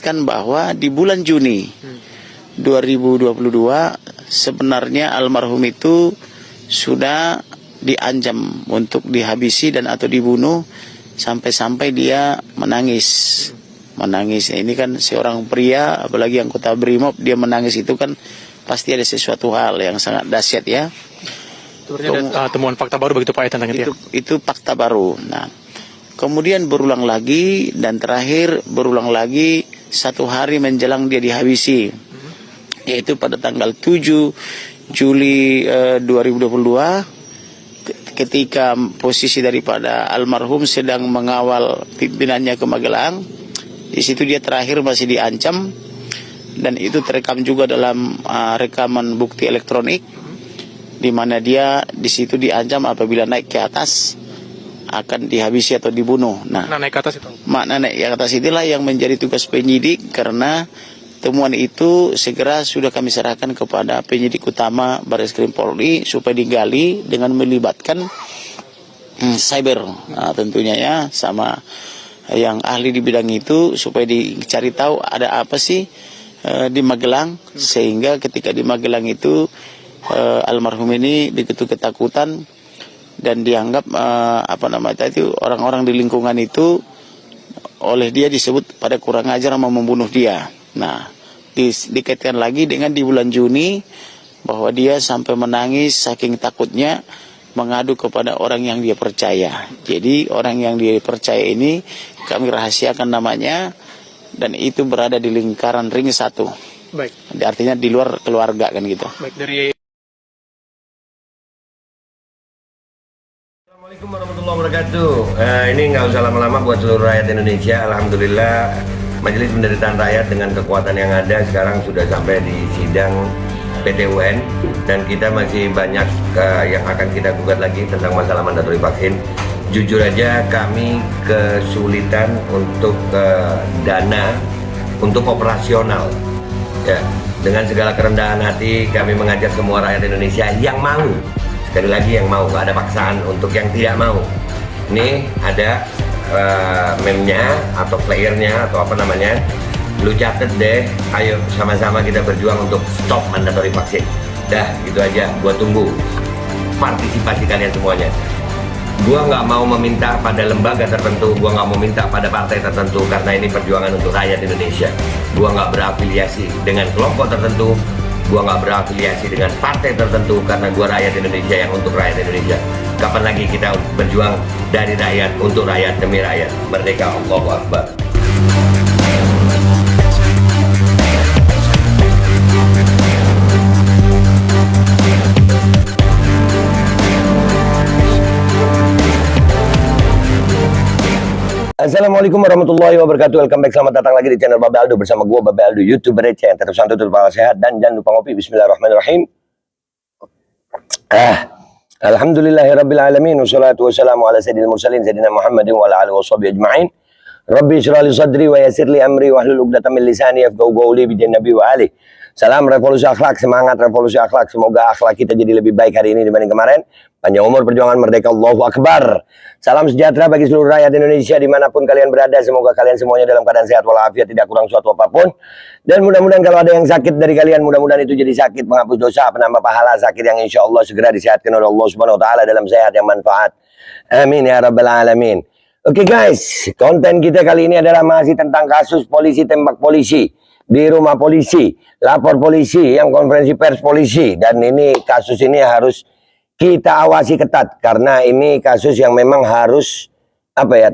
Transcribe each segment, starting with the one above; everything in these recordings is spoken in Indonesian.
menjelaskan bahwa di bulan Juni 2022 sebenarnya almarhum itu sudah diancam untuk dihabisi dan atau dibunuh, sampai-sampai dia menangis. Ini kan seorang pria, apalagi anggota BRIMOB, dia menangis itu kan pasti ada sesuatu hal yang sangat dahsyat ya. Ada temuan fakta baru begitu Pak tentang itu ya? Itu fakta baru. Nah, kemudian berulang lagi dan terakhir berulang lagi 1 hari menjelang dia dihabisi, yaitu pada tanggal 7 Juli 2022, ketika posisi daripada almarhum sedang mengawal pimpinannya ke Magelang. Di situ dia terakhir masih diancam, dan itu terekam juga dalam rekaman bukti elektronik, di mana dia di situ diancam apabila naik ke atas akan dihabisi atau dibunuh. Nah, naik ke atas itu. Makna naik ke atas itulah yang menjadi tugas penyidik, karena temuan itu segera sudah kami serahkan kepada penyidik utama Barreskrim Polri supaya digali dengan melibatkan cyber, tentunya ya, sama yang ahli di bidang itu, supaya dicari tahu ada apa sih di Magelang, sehingga ketika di Magelang itu almarhum ini begitu ketakutan dan dianggap orang-orang di lingkungan itu oleh dia disebut pada kurang ajar mau membunuh dia. Nah, dikaitkan lagi dengan di bulan Juni bahwa dia sampai menangis saking takutnya, mengadu kepada orang yang dia percaya. Jadi orang yang dia percaya ini kami rahasiakan namanya, dan itu berada di lingkaran ring 1. Baik. Artinya di luar keluarga kan gitu. Baik, dari Assalamualaikum warahmatullahi wabarakatuh. Ini nggak usah lama-lama buat seluruh rakyat Indonesia. Alhamdulillah, Majelis Penderitaan Rakyat dengan kekuatan yang ada sekarang sudah sampai di sidang PT UN, dan kita masih banyak yang akan kita gugat lagi tentang masalah mandatori vaksin. Jujur aja kami kesulitan untuk dana untuk operasional. Ya, dengan segala kerendahan hati kami mengajak semua rakyat Indonesia yang mau, sekali lagi yang mau, nggak ada paksaan untuk yang tidak mau. Ini ada meme-nya atau player-nya atau apa namanya, lu catet deh, ayo sama-sama kita berjuang untuk stop mandatori vaksin. Dah, gitu aja, gua tunggu partisipasi kalian semuanya. Gua nggak mau meminta pada lembaga tertentu, gua nggak mau minta pada partai tertentu, karena ini perjuangan untuk rakyat Indonesia. Gua nggak berafiliasi dengan kelompok tertentu, gua nggak berafiliasi dengan partai tertentu, karena gua rakyat Indonesia yang untuk rakyat Indonesia. Kapan lagi kita berjuang dari rakyat untuk rakyat demi rakyat? Merdeka, Allahu Akbar. Assalamualaikum warahmatullahi wabarakatuh. Welcome back, selamat datang lagi di channel Babe Aldo bersama gue Babe Aldo, YouTuber receh yang tetap santai, tetap sehat, dan jangan lupa ngopi. Bismillahirrahmanirrahim. Alhamdulillahirrabbilalamin. Wassalatu wassalamu ala sayyidina mursalin sayyidina Muhammadin wa ala alihi washabihi ajma'in. Rabbi syrah li sadri wa yassir li amri wahlul 'uqdatam min lisani yafqahu qawli bi nabi wa ali. Salam revolusi akhlak, semangat revolusi akhlak. Semoga akhlak kita jadi lebih baik hari ini dibanding kemarin. Panjang umur, perjuangan, merdeka, Allahu Akbar. Salam sejahtera bagi seluruh rakyat Indonesia dimanapun kalian berada. Semoga kalian semuanya dalam keadaan sehat walafiat, tidak kurang suatu apapun. Dan mudah-mudahan kalau ada yang sakit dari kalian, mudah-mudahan itu jadi sakit menghapus dosa, penambah pahala, sakit yang insya Allah segera disehatkan oleh Allah Subhanahu Wa Taala dalam sehat yang manfaat. Amin ya rabbal alamin. Oke guys, konten kita kali ini adalah masih tentang kasus polisi tembak polisi di rumah polisi, lapor polisi, yang konferensi pers polisi. Dan ini kasus ini harus kita awasi ketat, karena ini kasus yang memang harus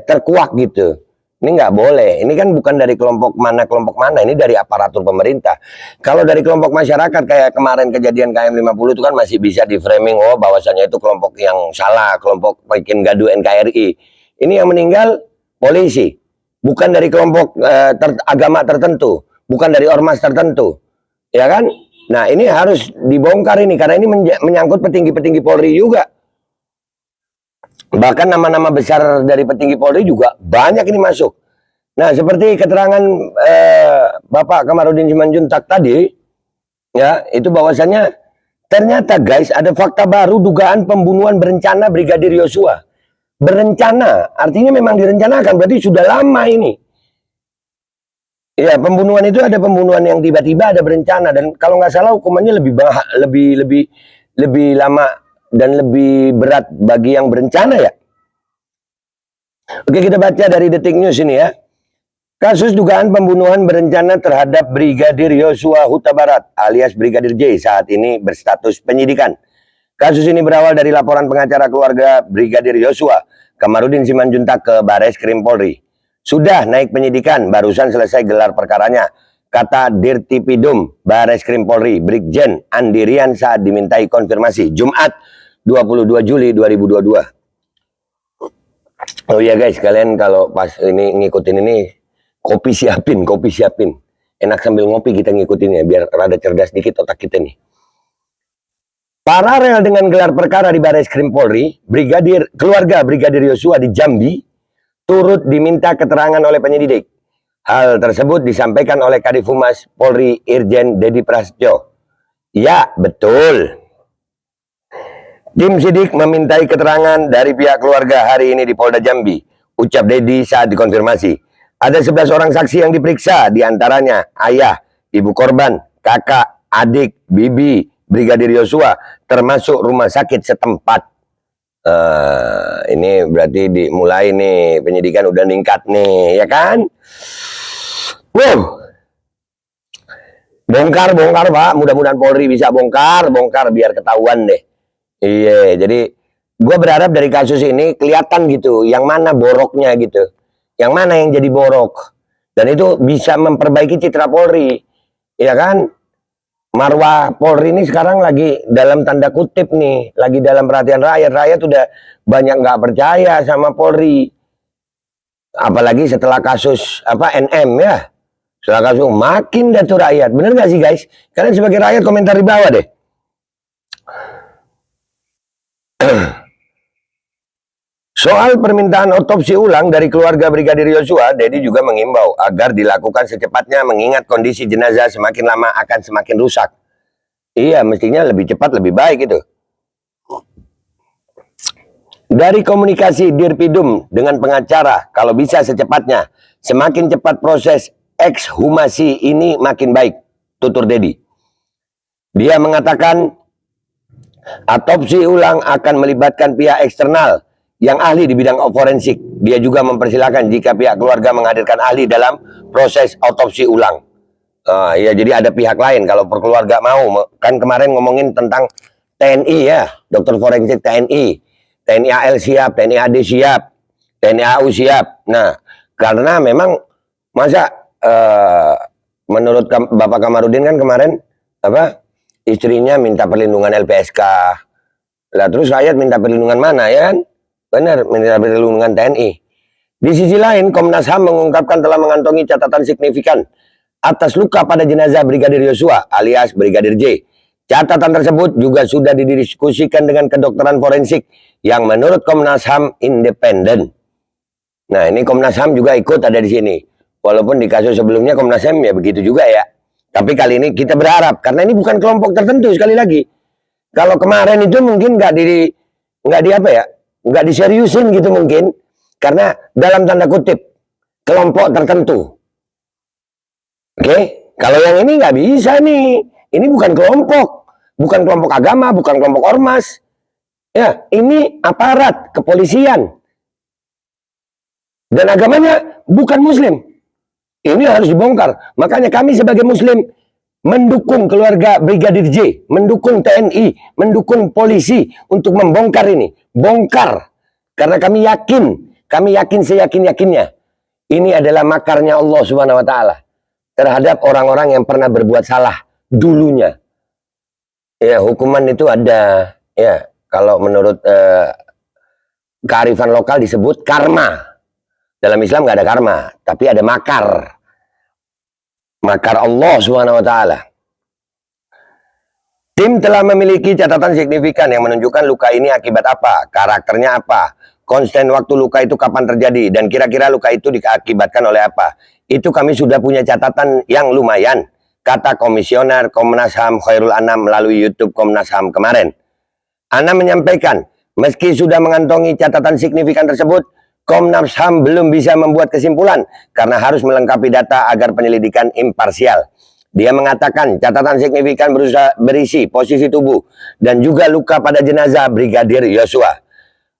terkuak gitu. Ini nggak boleh. Ini kan bukan dari kelompok mana, ini dari aparatur pemerintah. Kalau dari kelompok masyarakat kayak kemarin kejadian KM50 itu kan masih bisa di framing, oh bahwasannya itu kelompok yang salah, kelompok bikin gaduh NKRI. Ini yang meninggal polisi, bukan dari kelompok agama tertentu, bukan dari ormas tertentu, ya kan? Nah, ini harus dibongkar ini, karena ini menyangkut petinggi-petinggi Polri juga. Bahkan nama-nama besar dari petinggi Polri juga banyak ini masuk. Nah, seperti keterangan Bapak Kamarudin Simanjuntak tadi, ya, itu bahwasannya ternyata guys ada fakta baru dugaan pembunuhan berencana Brigadir Yosua. Berencana, artinya memang direncanakan, berarti sudah lama ini. Ya, pembunuhan itu ada pembunuhan yang tiba-tiba, ada berencana, dan kalau nggak salah hukumannya lebih lama dan lebih berat bagi yang berencana ya. Oke, kita baca dari Detik News ini ya. Kasus dugaan pembunuhan berencana terhadap Brigadir Yosua Huta Barat alias Brigadir J saat ini berstatus penyidikan. Kasus ini berawal dari laporan pengacara keluarga Brigadir Yosua, Kamarudin Simanjuntak, ke Bareskrim Polri. Sudah naik penyidikan, barusan selesai gelar perkaranya, kata Dirtipidum Bareskrim Polri, Brigjen Andirian saat dimintai konfirmasi Jumat 22 Juli 2022. Oh iya guys, kalian kalau pas ini ngikutin ini, kopi siapin. Enak sambil ngopi kita ngikutinnya, biar rada cerdas dikit otak kita nih. Paralel dengan gelar perkara di Bareskrim Polri, keluarga Brigadir Yosua di Jambi turut diminta keterangan oleh penyidik. Hal tersebut disampaikan oleh Kadif Humas Polri Irjen Dedi Prasetyo. Ya, betul. Tim sidik memintai keterangan dari pihak keluarga hari ini di Polda Jambi, ucap Dedi saat dikonfirmasi. Ada 11 orang saksi yang diperiksa, diantaranya ayah, ibu korban, kakak, adik, bibi Brigadir Yosua, termasuk rumah sakit setempat. Ini berarti dimulai nih, penyidikan udah ningkat nih, ya kan? Wow. Bongkar Pak, mudah-mudahan Polri bisa bongkar biar ketahuan deh. Iya, jadi gue berharap dari kasus ini kelihatan gitu, yang mana boroknya gitu, yang mana yang jadi borok, dan itu bisa memperbaiki citra Polri, ya kan? Marwah Polri ini sekarang lagi dalam tanda kutip nih, lagi dalam perhatian rakyat. Rakyat udah banyak nggak percaya sama Polri, apalagi setelah kasus NM ya. Setelah kasus makin dah tuh rakyat, bener nggak sih guys? Kalian sebagai rakyat komentar di bawah deh. Soal permintaan otopsi ulang dari keluarga Brigadir Yosua, Dedi juga mengimbau agar dilakukan secepatnya mengingat kondisi jenazah semakin lama akan semakin rusak. Iya, mestinya lebih cepat lebih baik itu. Dari komunikasi Dirpidum dengan pengacara, kalau bisa secepatnya, semakin cepat proses ekshumasi ini makin baik, tutur Dedi. Dia mengatakan otopsi ulang akan melibatkan pihak eksternal yang ahli di bidang forensik. Dia juga mempersilahkan jika pihak keluarga menghadirkan ahli dalam proses otopsi ulang. Ya, jadi ada pihak lain kalau perkeluarga mau. Kan kemarin ngomongin tentang TNI ya, dokter forensik TNI, TNI AL siap, TNI AD siap, TNI AU siap. Nah, karena memang masa menurut Bapak Kamarudin kan kemarin istrinya minta perlindungan LPSK. Lah terus rakyat minta perlindungan mana ya kan? Benar, minta perlindungan TNI. Di sisi lain, Komnas HAM mengungkapkan telah mengantongi catatan signifikan atas luka pada jenazah Brigadir Yosua alias Brigadir J. Catatan tersebut juga sudah didiskusikan dengan kedokteran forensik yang menurut Komnas HAM independen. Nah, ini Komnas HAM juga ikut ada di sini. Walaupun di kasus sebelumnya Komnas HAM ya begitu juga ya. Tapi kali ini kita berharap, karena ini bukan kelompok tertentu sekali lagi. Kalau kemarin itu mungkin nggak diseriusin gitu mungkin, karena dalam tanda kutip kelompok tertentu. Oke, kalau yang ini nggak bisa nih, ini bukan kelompok agama, bukan kelompok ormas, ya ini aparat kepolisian dan agamanya bukan Muslim. Ini harus dibongkar. Makanya kami sebagai Muslim mendukung keluarga Brigadir J, mendukung TNI, mendukung polisi untuk membongkar ini. Bongkar. Karena kami yakin seyakin-yakinnya, ini adalah makarnya Allah Subhanahu wa Ta'ala terhadap orang-orang yang pernah berbuat salah dulunya. Ya, hukuman itu ada, ya, kalau menurut kearifan lokal disebut karma. Dalam Islam nggak ada karma, tapi ada makar. Makar Allah Subhanahu wa Ta'ala. Tim telah memiliki catatan signifikan yang menunjukkan luka ini akibat apa, karakternya apa, konsten waktu luka itu kapan terjadi, dan kira-kira luka itu diakibatkan oleh apa. Itu kami sudah punya catatan yang lumayan, kata Komisioner Komnas HAM Khairul Anam melalui YouTube Komnas HAM kemarin. Anam menyampaikan, meski sudah mengantongi catatan signifikan tersebut, Komnas HAM belum bisa membuat kesimpulan karena harus melengkapi data agar penyelidikan imparsial. Dia mengatakan catatan signifikan berisi posisi tubuh dan juga luka pada jenazah Brigadir Yosua.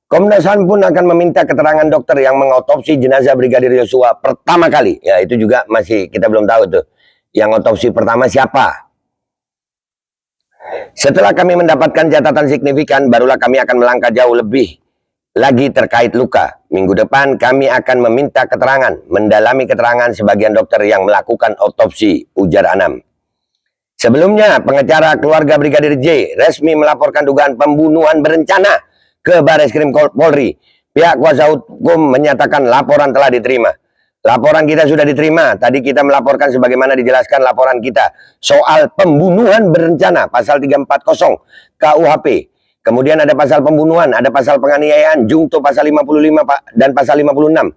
Komnas HAM pun akan meminta keterangan dokter yang mengotopsi jenazah Brigadir Yosua pertama kali. Ya, itu juga masih kita belum tahu tuh. Yang otopsi pertama siapa? Setelah kami mendapatkan catatan signifikan, barulah kami akan melangkah jauh lebih lagi terkait luka. Minggu depan kami akan meminta keterangan, mendalami keterangan sebagian dokter yang melakukan otopsi, ujar Anam. Sebelumnya, pengacara keluarga Brigadir J resmi melaporkan dugaan pembunuhan berencana ke Bareskrim Polri. Pihak kuasa hukum menyatakan laporan telah diterima. Laporan kita sudah diterima. Tadi kita melaporkan sebagaimana dijelaskan laporan kita soal pembunuhan berencana pasal 340 KUHP. Kemudian ada pasal pembunuhan, ada pasal penganiayaan, jungto pasal 55 dan pasal 56.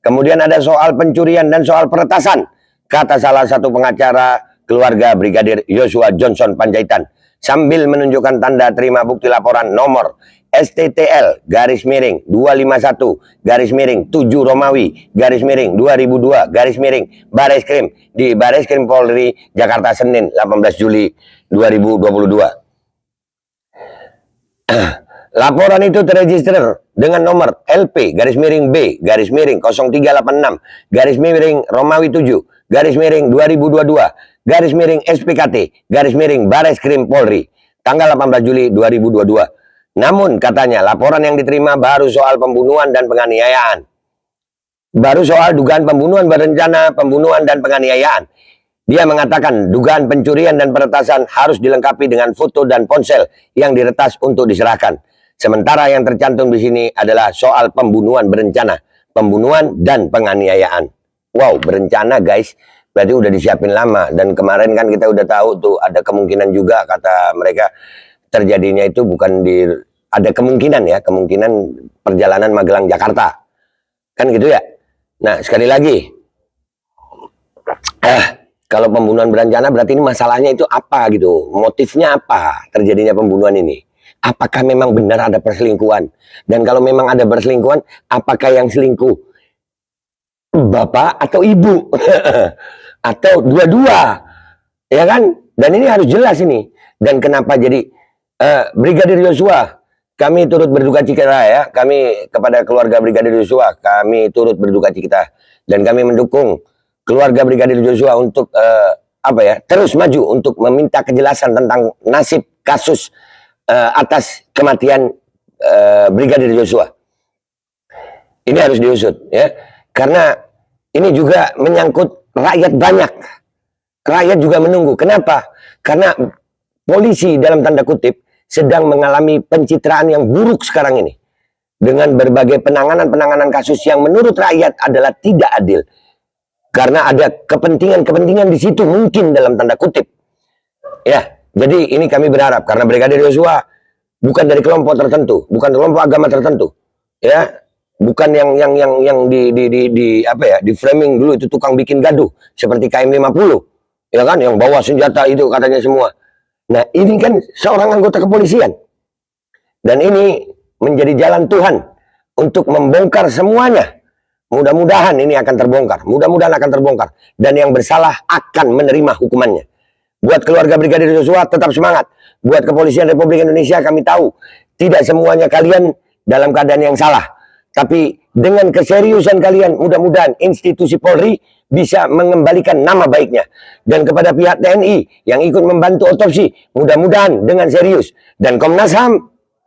Kemudian ada soal pencurian dan soal peretasan, kata salah satu pengacara keluarga Brigadir Yosua Johnson Panjaitan, sambil menunjukkan tanda terima bukti laporan nomor STTL _251 _7 Romawi _2002 Bareskrim di Bareskrim Polri Jakarta Senin 18 Juli 2022. Laporan itu terregister dengan nomor LP _B _0386 Romawi 7 _2022 SPKT Bareskrim Polri tanggal 18 Juli 2022. Namun katanya laporan yang diterima baru soal pembunuhan dan penganiayaan. Baru soal dugaan pembunuhan berencana, pembunuhan dan penganiayaan. Dia mengatakan dugaan pencurian dan peretasan harus dilengkapi dengan foto dan ponsel yang diretas untuk diserahkan. Sementara yang tercantum di sini adalah soal pembunuhan berencana, pembunuhan dan penganiayaan. Wow, berencana guys. Berarti udah disiapin lama. Dan kemarin kan kita udah tahu tuh ada kemungkinan juga kata mereka terjadinya itu bukan di, ada kemungkinan ya, kemungkinan perjalanan Magelang Jakarta. Kan gitu ya. Nah, sekali lagi. Kalau pembunuhan berencana berarti ini masalahnya itu apa gitu. Motifnya apa terjadinya pembunuhan ini? Apakah memang benar ada perselingkuhan? Dan kalau memang ada perselingkuhan, apakah yang selingkuh bapak atau ibu? Atau dua-dua? Ya kan? Dan ini harus jelas ini. Dan kenapa jadi Brigadir Yosua, kami turut berduka cita ya. Kami kepada keluarga Brigadir Yosua, kami turut berduka cita dan kami mendukung keluarga Brigadir Yosua untuk terus maju untuk meminta kejelasan tentang nasib kasus atas kematian Brigadir Yosua. Ini harus diusut ya, karena ini juga menyangkut rakyat banyak. Rakyat juga menunggu. Kenapa? Karena polisi dalam tanda kutip sedang mengalami pencitraan yang buruk sekarang ini. Dengan berbagai penanganan kasus yang menurut rakyat adalah tidak adil. Karena ada kepentingan-kepentingan di situ mungkin dalam tanda kutip. Ya, jadi ini kami berharap karena Brigadir Yosua bukan dari kelompok tertentu, bukan kelompok agama tertentu. Ya, bukan yang di framing dulu itu tukang bikin gaduh seperti KM50. Ya kan, yang bawa senjata itu katanya semua. Nah, ini kan seorang anggota kepolisian. Dan ini menjadi jalan Tuhan untuk membongkar semuanya. Mudah-mudahan ini akan terbongkar. Mudah-mudahan akan terbongkar. Dan yang bersalah akan menerima hukumannya. Buat keluarga Brigadir Yosua tetap semangat. Buat kepolisian Republik Indonesia kami tahu tidak semuanya kalian dalam keadaan yang salah. Tapi dengan keseriusan kalian mudah-mudahan institusi Polri bisa mengembalikan nama baiknya. Dan kepada pihak TNI yang ikut membantu otopsi, mudah-mudahan dengan serius. Dan Komnas HAM,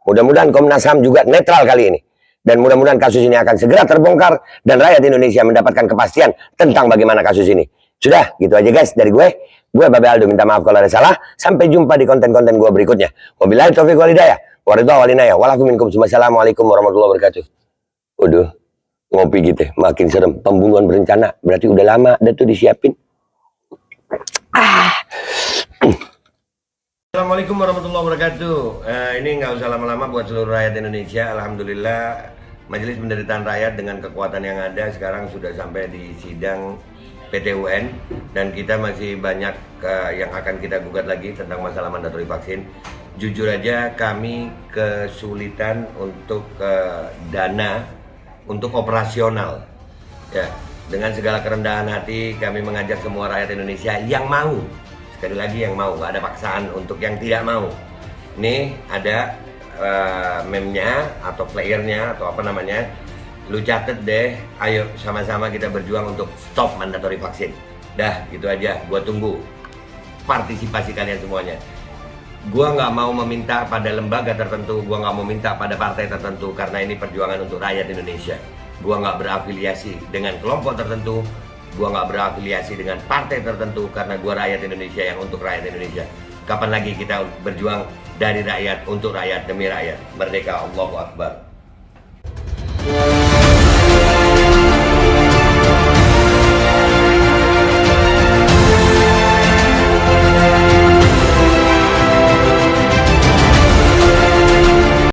mudah-mudahan Komnas HAM juga netral kali ini. Dan mudah-mudahan kasus ini akan segera terbongkar dan rakyat Indonesia mendapatkan kepastian tentang bagaimana kasus ini. Sudah, gitu aja guys dari gue. Gue Babe Aldo minta maaf kalau ada salah. Sampai jumpa di konten-konten gue berikutnya. Wabillahi taufiq wal hidayah. Waridha walinaya. Walakum minkum. Wassalamualaikum warahmatullahi wabarakatuh. Udah ngopi gitu, makin serem. Pembunuhan berencana, berarti udah lama ada tuh disiapin. Assalamualaikum warahmatullahi wabarakatuh. Ini nggak usah lama-lama buat seluruh rakyat Indonesia. Alhamdulillah, Majelis Penderitaan Rakyat dengan kekuatan yang ada sekarang sudah sampai di sidang PT UN dan kita masih banyak yang akan kita gugat lagi tentang masalah mandatori vaksin. Jujur aja kami kesulitan untuk dana untuk operasional. Ya, dengan segala kerendahan hati kami mengajak semua rakyat Indonesia yang mau, sekali lagi yang mau, nggak ada paksaan untuk yang tidak mau. Nih ada meme-nya atau flyernya atau apa namanya, lu catet deh, ayo sama-sama kita berjuang untuk stop mandatory vaksin. Dah gitu aja, gua tunggu partisipasi kalian semuanya. Gua nggak mau meminta pada lembaga tertentu, gua nggak mau minta pada partai tertentu, karena ini perjuangan untuk rakyat Indonesia. Gua nggak berafiliasi dengan kelompok tertentu, gua nggak berafiliasi dengan partai tertentu, karena gua rakyat Indonesia yang untuk rakyat Indonesia. Kapan lagi kita berjuang dari rakyat untuk rakyat demi rakyat? Merdeka, Allahu Akbar.